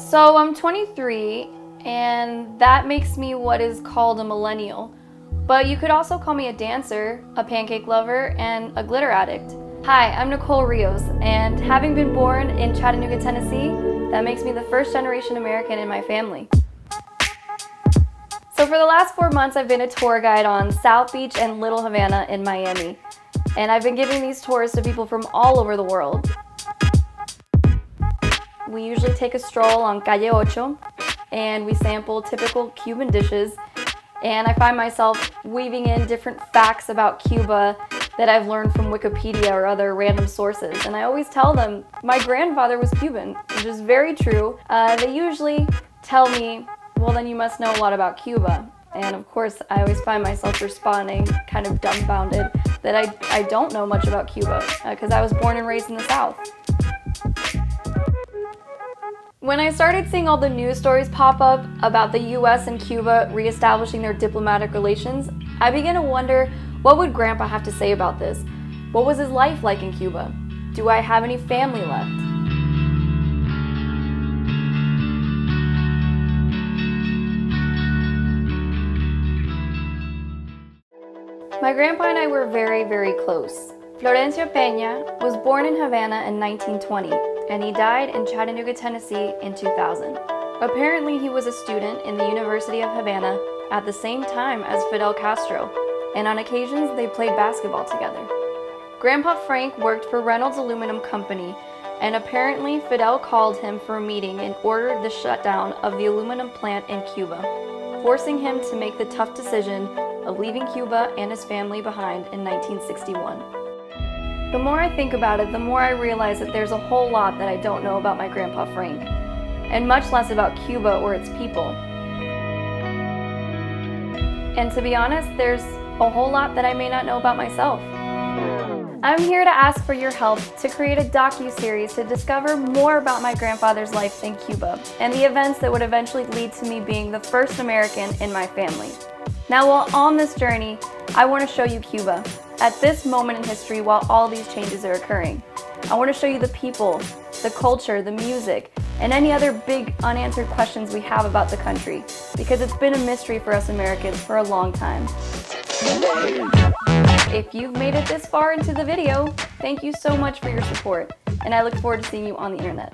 So I'm 23, and that makes me what is called a millennial. But you could also call me a dancer, a pancake lover, and a glitter addict. Hi, I'm Nicole Rios, and having been born in Chattanooga, Tennessee, that makes me the first generation American in my family. So for the last 4 months, I've been a tour guide on South Beach and Little Havana in Miami. And I've been giving these tours to people from all over the world. We usually take a stroll on Calle Ocho, and we sample typical Cuban dishes. And I find myself weaving in different facts about Cuba that I've learned from Wikipedia or other random sources. And I always tell them, my grandfather was Cuban, which is very true. They usually tell me, well, then you must know a lot about Cuba. And of course, I always find myself responding kind of dumbfounded that I don't know much about Cuba, because I was born and raised in the South. When I started seeing all the news stories pop up about the US and Cuba reestablishing their diplomatic relations, I began to wonder, what would Grandpa have to say about this? What was his life like in Cuba? Do I have any family left? My grandpa and I were very, very close. Florencio Peña was born in Havana in 1920, and he died in Chattanooga, Tennessee in 2000. Apparently, he was a student in the University of Havana at the same time as Fidel Castro, and on occasions they played basketball together. Grandpa Frank worked for Reynolds Aluminum Company, and apparently Fidel called him for a meeting and ordered the shutdown of the aluminum plant in Cuba, forcing him to make the tough decision of leaving Cuba and his family behind in 1961. The more I think about it, the more I realize that there's a whole lot that I don't know about my Grandpa Frank, and much less about Cuba or its people. And to be honest, there's a whole lot that I may not know about myself. I'm here to ask for your help to create a docu-series to discover more about my grandfather's life in Cuba and the events that would eventually lead to me being the first American in my family. Now, while on this journey, I want to show you Cuba at this moment in history while all these changes are occurring. I want to show you the people, the culture, the music, and any other big unanswered questions we have about the country, because it's been a mystery for us Americans for a long time. If you've made it this far into the video, thank you so much for your support, and I look forward to seeing you on the internet.